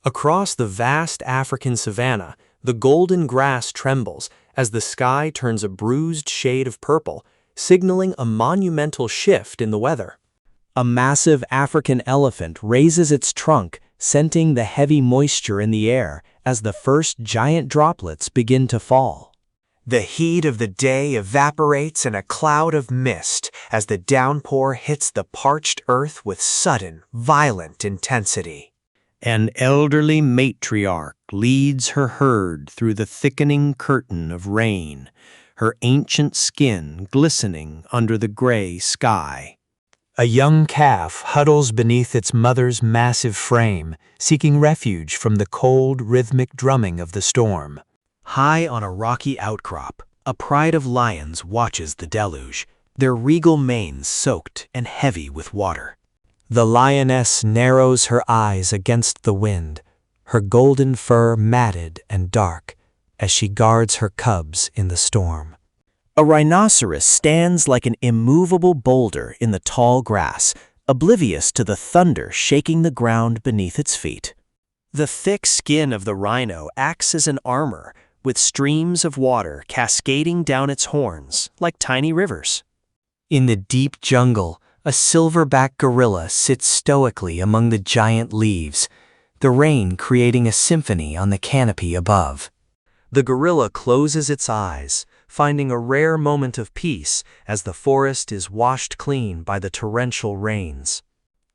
Across the vast African savanna, the golden grass trembles as the sky turns a bruised shade of purple, signaling a monumental shift in the weather. A massive African elephant raises its trunk, scenting the heavy moisture in the air as the first giant droplets begin to fall. The heat of the day evaporates in a cloud of mist as the downpour hits the parched earth with sudden, violent intensity. An elderly matriarch leads her herd through the thickening curtain of rain, her ancient skin glistening under the gray sky. A young calf huddles beneath its mother's massive frame, seeking refuge from the cold, rhythmic drumming of the storm. High on a rocky outcrop, a pride of lions watches the deluge, their regal manes soaked and heavy with water. The lioness narrows her eyes against the wind, her golden fur matted and dark, as she guards her cubs in the storm. A rhinoceros stands like an immovable boulder in the tall grass, oblivious to the thunder shaking the ground beneath its feet. The thick skin of the rhino acts as an armor, with streams of water cascading down its horns like tiny rivers. In the deep jungle, a silverback gorilla sits stoically among the giant leaves, the rain creating a symphony on the canopy above. The gorilla closes its eyes, finding a rare moment of peace as the forest is washed clean by the torrential rains.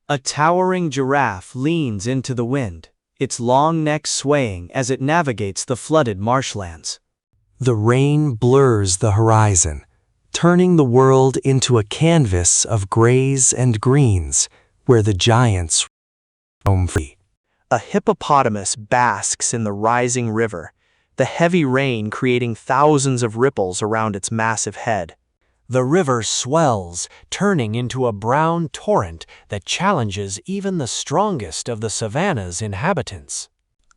A towering giraffe leans into the wind, its long neck swaying as it navigates the flooded marshlands. The rain blurs the horizon, turning the world into a canvas of grays and greens where the giants roam free. A hippopotamus basks in the rising river, the heavy rain creating thousands of ripples around its massive head. The river swells, turning into a brown torrent that challenges even the strongest of the savanna's inhabitants.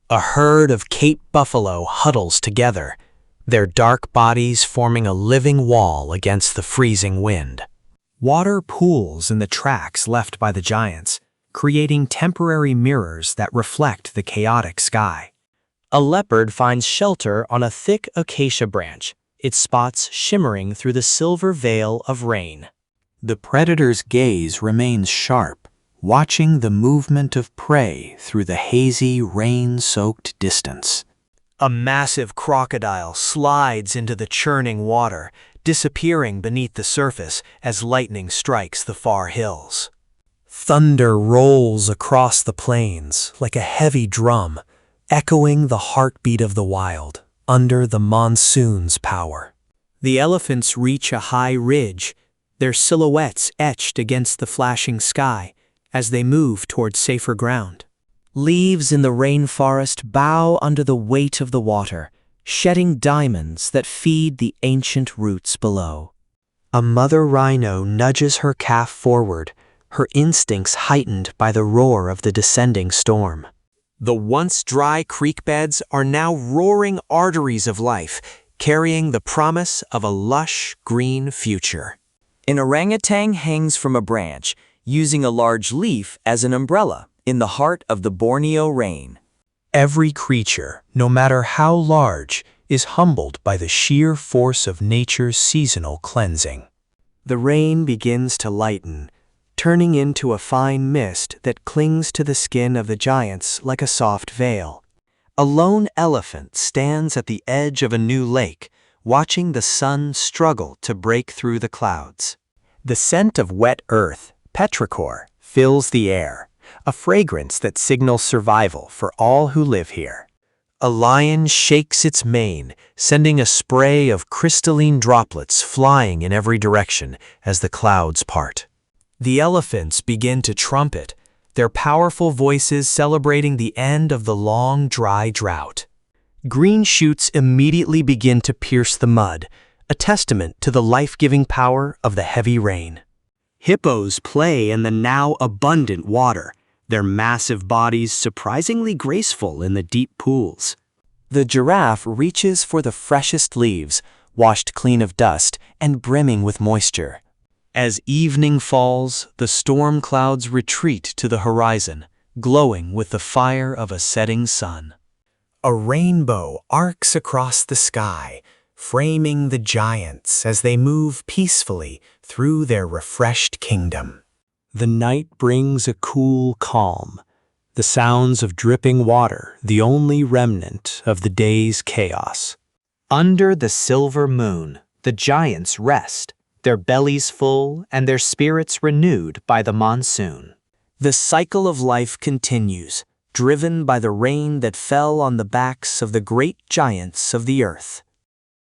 A herd of Cape buffalo huddles together, their dark bodies forming a living wall against the freezing wind. Water pools in the tracks left by the giants, creating temporary mirrors that reflect the chaotic sky. A leopard finds shelter on a thick acacia branch, its spots shimmering through the silver veil of rain. The predator's gaze remains sharp, watching the movement of prey through the hazy, rain-soaked distance. A massive crocodile slides into the churning water, disappearing beneath the surface as lightning strikes the far hills. Thunder rolls across the plains like a heavy drum, echoing the heartbeat of the wild under the monsoon's power. The elephants reach a high ridge, their silhouettes etched against the flashing sky as they move toward safer ground. Leaves in the rainforest bow under the weight of the water, shedding diamonds that feed the ancient roots below. A mother rhino nudges her calf forward, her instincts heightened by the roar of the descending storm. The once dry creek beds are now roaring arteries of life, carrying the promise of a lush, green future. An orangutan hangs from a branch, using a large leaf as an umbrella in the heart of the Borneo rain. Every creature, no matter how large, is humbled by the sheer force of nature's seasonal cleansing. The rain begins to lighten, turning into a fine mist that clings to the skin of the giants like a soft veil. A lone elephant stands at the edge of a new lake, watching the sun struggle to break through the clouds. The scent of wet earth, petrichor, fills the air, a fragrance that signals survival for all who live here. A lion shakes its mane, sending a spray of crystalline droplets flying in every direction as the clouds part. The elephants begin to trumpet, their powerful voices celebrating the end of the long, dry drought. Green shoots immediately begin to pierce the mud, a testament to the life-giving power of the heavy rain. Hippos play in the now abundant water, their massive bodies surprisingly graceful in the deep pools. The giraffe reaches for the freshest leaves, washed clean of dust and brimming with moisture. As evening falls, the storm clouds retreat to the horizon, glowing with the fire of a setting sun. A rainbow arcs across the sky, framing the giants as they move peacefully through their refreshed kingdom. The night brings a cool calm, the sounds of dripping water, the only remnant of the day's chaos. Under the silver moon, the giants rest, their bellies full and their spirits renewed by the monsoon. The cycle of life continues, driven by the rain that fell on the backs of the great giants of the earth.